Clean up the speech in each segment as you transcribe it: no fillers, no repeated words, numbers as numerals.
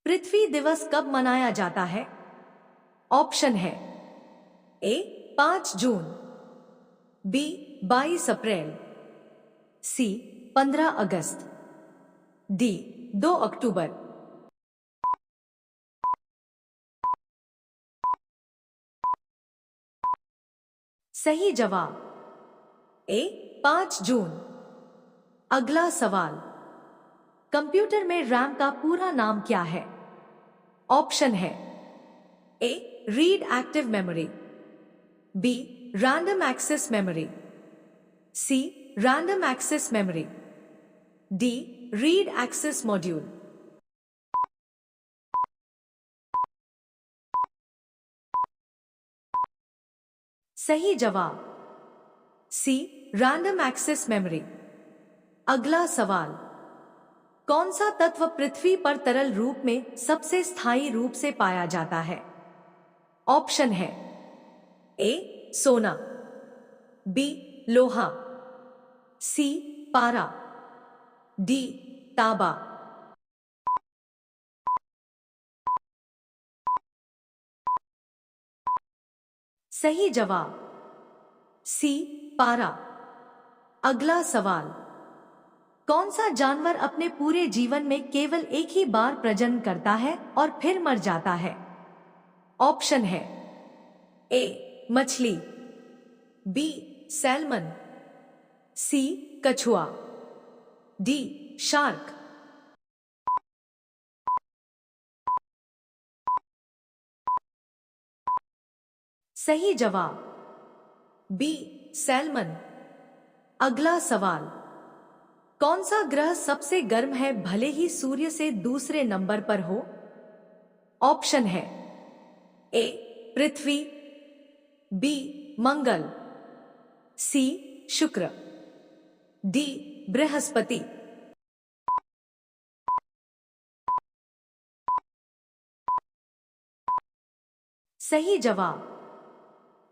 पृथ्वी दिवस कब मनाया जाता है? ऑप्शन है ए 5 जून, बी 22 अप्रैल, सी 15 अगस्त, डी 2 अक्टूबर। सही जवाब ए 5 जून। अगला सवाल, कंप्यूटर में रैम का पूरा नाम क्या है? ऑप्शन है A read active memory, B random access memory, C random access memory, D read access module. सही जवाब सी रैंडम एक्सेस मेमोरी। अगला सवाल, कौन सा तत्व पृथ्वी पर तरल रूप में सबसे स्थायी रूप से पाया जाता है? ऑप्शन है ए सोना, बी लोहा, सी पारा, डी तांबा। सही जवाब सी पारा। अगला सवाल, कौन सा जानवर अपने पूरे जीवन में केवल एक ही बार प्रजनन करता है और फिर मर जाता है? ऑप्शन है ए मछली, बी सैल्मन, सी कछुआ, डी शार्क। सही जवाब बी सैल्मन। अगला सवाल, कौन सा ग्रह सबसे गर्म है भले ही सूर्य से दूसरे नंबर पर हो? ऑप्शन है ए पृथ्वी, बी मंगल, सी शुक्र, डी बृहस्पति। सही जवाब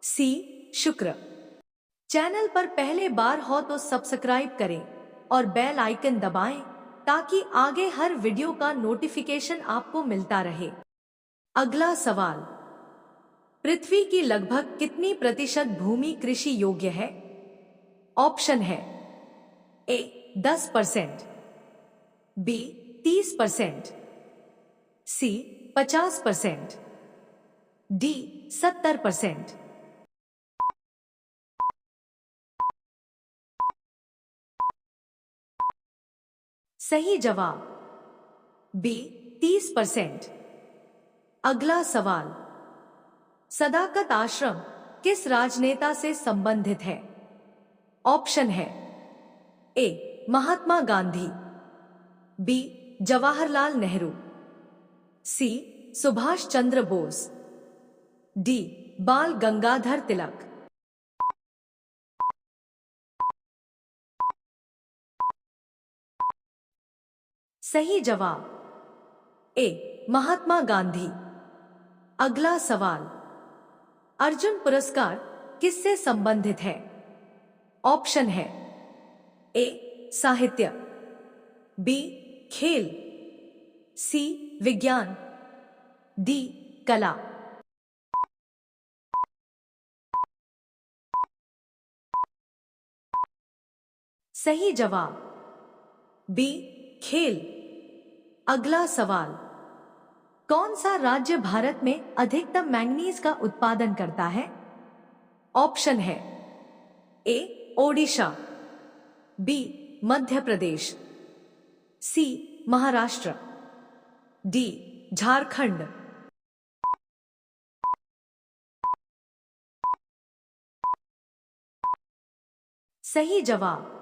सी शुक्र। चैनल पर पहले बार हो तो सब्सक्राइब करें और बेल आइकन दबाएं ताकि आगे हर वीडियो का नोटिफिकेशन आपको मिलता रहे। अगला सवाल, पृथ्वी की लगभग कितनी प्रतिशत भूमि कृषि योग्य है? ऑप्शन है ए 10%, बी 30%, सी 50%, डी 70%। सही जवाब बी 30%। अगला सवाल, सदाकत आश्रम किस राजनेता से संबंधित है? ऑप्शन है ए महात्मा गांधी, बी जवाहरलाल नेहरू, सी सुभाष चंद्र बोस, डी बाल गंगाधर तिलक। सही जवाब ए महात्मा गांधी। अगला सवाल, अर्जुन पुरस्कार किससे संबंधित है? ऑप्शन है ए साहित्य, बी खेल, सी विज्ञान, डी कला। सही जवाब बी खेल। अगला सवाल, कौन सा राज्य भारत में अधिकतम मैंगनीज का उत्पादन करता है? ऑप्शन है ए ओडिशा, बी मध्य प्रदेश, सी महाराष्ट्र, डी झारखंड। सही जवाब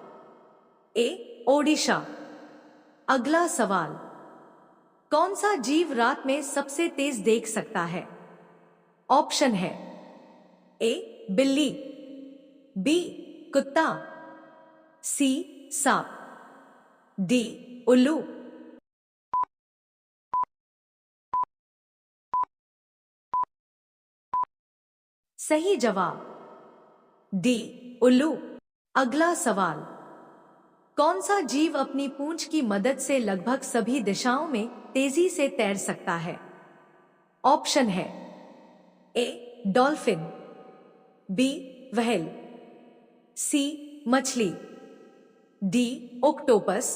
ए ओडिशा। अगला सवाल, कौन सा जीव रात में सबसे तेज देख सकता है? ऑप्शन है ए बिल्ली, बी कुत्ता, सी सांप, डी उल्लू। सही जवाब डी उल्लू। अगला सवाल, कौन सा जीव अपनी पूंछ की मदद से लगभग सभी दिशाओं में तेजी से तैर सकता है? ऑप्शन है ए डॉल्फिन, बी व्हेल, सी मछली, डी ऑक्टोपस।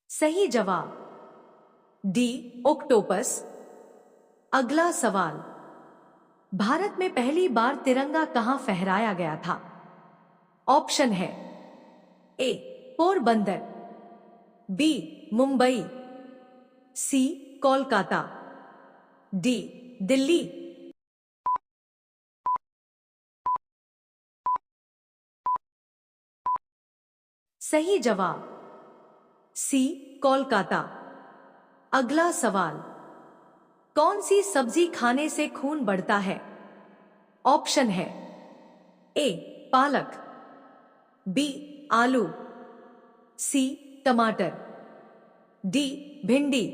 सही जवाब डी ऑक्टोपस। अगला सवाल, भारत में पहली बार तिरंगा कहां फहराया गया था? ऑप्शन है ए पोरबंदर, बी मुंबई, सी कोलकाता, डी दिल्ली। सही जवाब सी कोलकाता। अगला सवाल, कौन सी सब्जी खाने से खून बढ़ता है? ऑप्शन है ए पालक, बी आलू, सी टमाटर, डी भिंडी।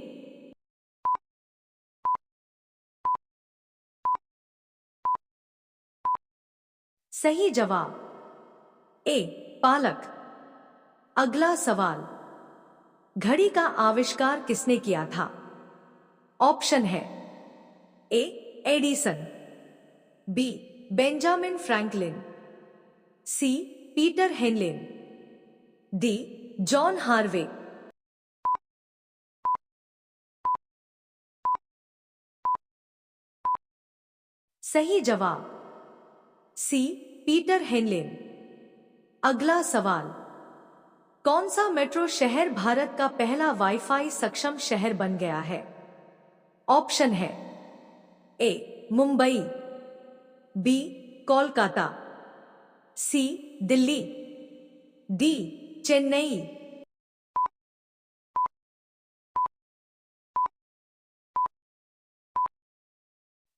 सही जवाब ए पालक। अगला सवाल, घड़ी का आविष्कार किसने किया था? ऑप्शन है ए एडिसन, बी बेंजामिन फ्रैंकलिन, सी पीटर हेनलिन, डी जॉन हार्वे। सही जवाब सी पीटर हेनलिन। अगला सवाल, कौन सा मेट्रो शहर भारत का पहला वाईफाई सक्षम शहर बन गया है? ऑप्शन है ए मुंबई, बी कोलकाता, सी दिल्ली, डी चेन्नई।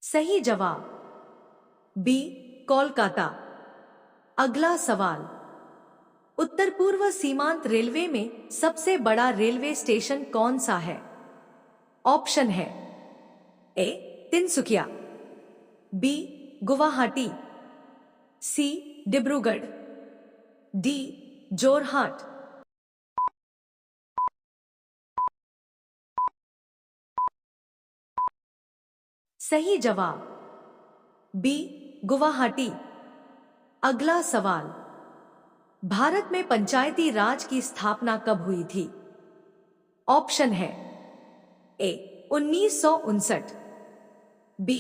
सही जवाब बी कोलकाता। अगला सवाल, उत्तर पूर्व सीमांत रेलवे में सबसे बड़ा रेलवे स्टेशन कौन सा है? ऑप्शन है ए तिनसुकिया, बी गुवाहाटी, सी डिब्रूगढ़, डी जोरहाट। सही जवाब बी गुवाहाटी। अगला सवाल, भारत में पंचायती राज की स्थापना कब हुई थी? ऑप्शन है ए 1959, बी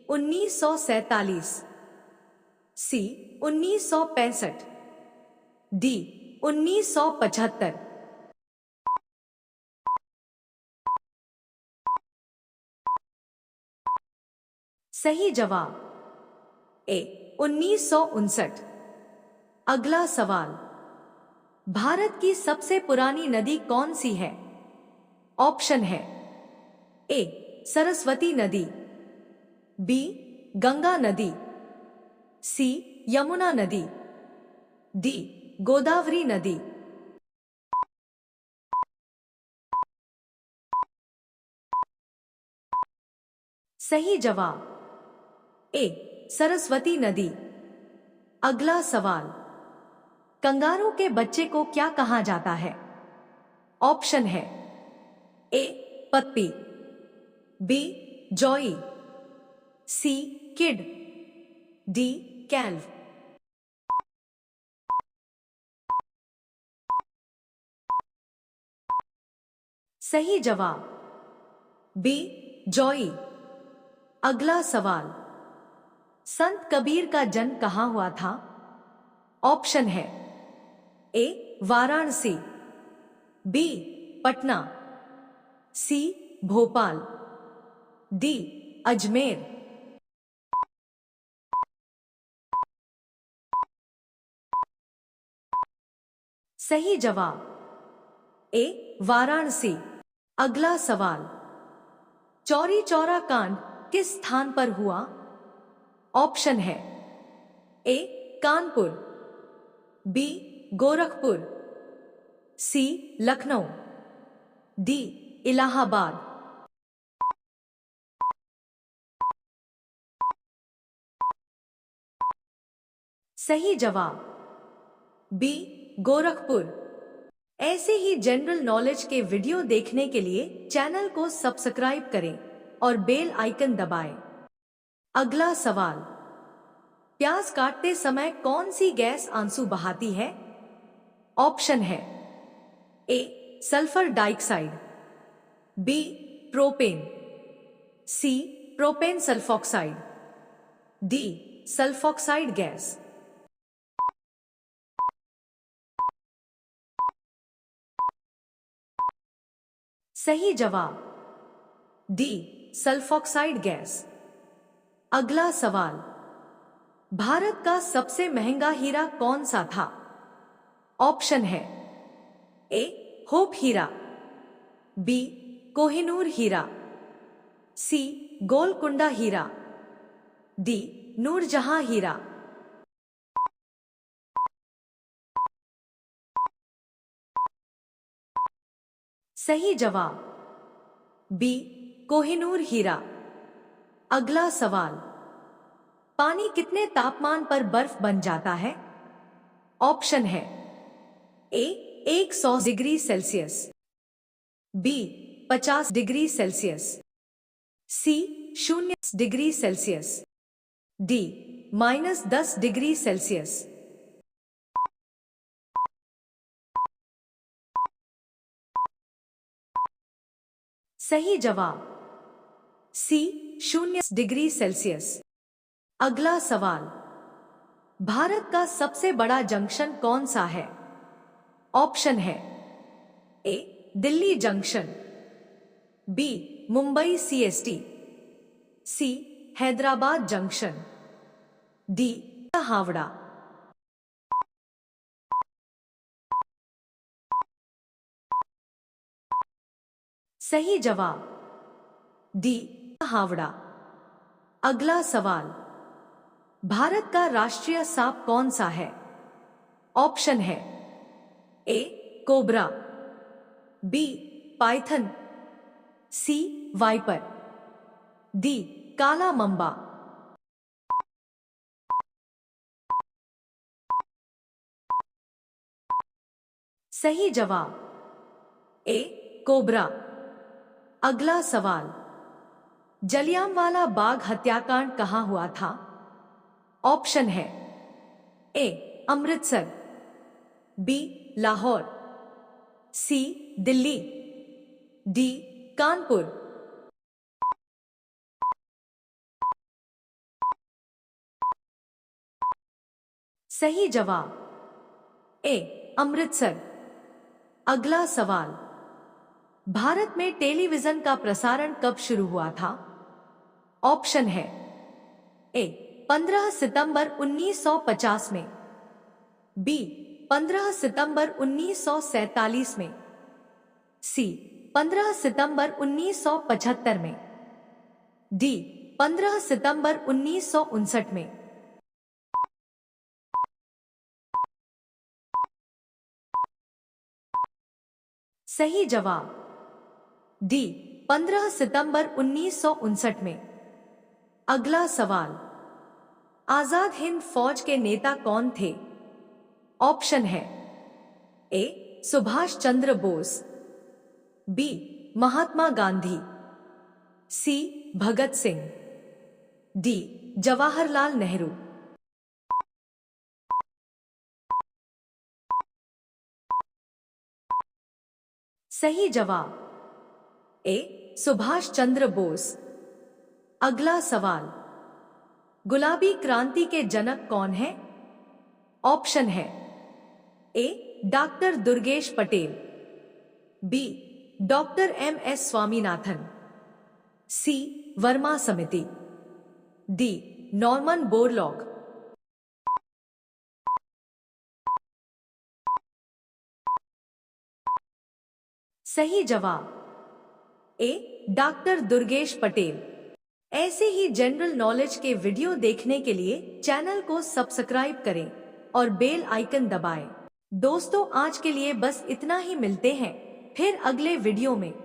1947, सी 1965, डी 1975। सही जवाब ए 1959। अगला सवाल, भारत की सबसे पुरानी नदी कौन सी है? ऑप्शन है ए सरस्वती नदी, बी गंगा नदी, सी यमुना नदी, डी गोदावरी नदी। सही जवाब ए सरस्वती नदी। अगला सवाल, कंगारू के बच्चे को क्या कहा जाता है? ऑप्शन है ए पप्पी, बी जॉय, सी किड, डी कैल्व। सही जवाब बी जॉय। अगला सवाल, संत कबीर का जन्म कहां हुआ था? ऑप्शन है ए वाराणसी, बी पटना, सी भोपाल, डी अजमेर। सही जवाब ए वाराणसी। अगला सवाल, चौरी चौरा कांड किस स्थान पर हुआ? ऑप्शन है ए कानपुर, बी गोरखपुर, सी लखनऊ, डी इलाहाबाद। सही जवाब बी गोरखपुर। ऐसे ही जनरल नॉलेज के वीडियो देखने के लिए चैनल को सब्सक्राइब करें और बेल आइकन दबाएं। अगला सवाल, प्याज काटते समय कौन सी गैस आंसू बहाती है? ऑप्शन है A sulphur dioxide, B propane, C propane sulphoxide, D sulphoxide gas. सही जवाब डी सल्फॉक्साइड गैस। अगला सवाल, भारत का सबसे महंगा हीरा कौन सा था? ऑप्शन है ए होप हीरा, बी कोहिनूर हीरा, सी गोलकुंडा हीरा, डी नूरजहां हीरा। सही जवाब बी कोहिनूर हीरा। अगला सवाल, पानी कितने तापमान पर बर्फ बन जाता है? ऑप्शन है A 100 degree Celsius, B 50 degree Celsius, C 0 degree Celsius, D -10 degree Celsius. सही जवाब सी 0 डिग्री सेल्सियस। अगला सवाल, भारत का सबसे बड़ा जंक्शन कौन सा है? ऑप्शन है A Delhi junction, B Mumbai CST, C Hyderabad junction, D Howrah. सही जवाब डी हावड़ा। अगला सवाल, भारत का राष्ट्रीय सांप कौन सा है? ऑप्शन है ए कोबरा, बी पाइथन, सी वाइपर, डी काला मंबा। सही जवाब ए कोबरा। अगला सवाल, जलियांवाला बाग हत्याकांड कहां हुआ था? ऑप्शन है ए अमृतसर, बी लाहौर, सी दिल्ली, डी कानपुर। सही जवाब ए अमृतसर। अगला सवाल, भारत में टेलीविजन का प्रसारण कब शुरू हुआ था? ऑप्शन है ए 15 सितंबर 1950 में, बी 15 सितंबर 1947 में, सी 15 सितंबर 1975 में, डी 15 सितंबर 1959 में। सही जवाब डी 15 सितंबर 1959 में। अगला सवाल, आजाद हिंद फौज के नेता कौन थे? ऑप्शन है ए सुभाष चंद्र बोस, बी महात्मा गांधी, सी भगत सिंह, डी जवाहरलाल नेहरू। सही जवाब ए सुभाष चंद्र बोस। अगला सवाल, गुलाबी क्रांति के जनक कौन है? ऑप्शन है A doctor Durgesh Patel, B doctor M S. Swaminathan, C Verma समिति, डी नॉर्मन बोरलॉग। सही जवाब ए डॉक्टर दुर्गेश पटेल। ऐसे ही जनरल नॉलेज के वीडियो देखने के लिए चैनल को सब्सक्राइब करें और बेल आइकन दबाएं। दोस्तों, आज के लिए बस इतना ही। मिलते हैं फिर अगले वीडियो में।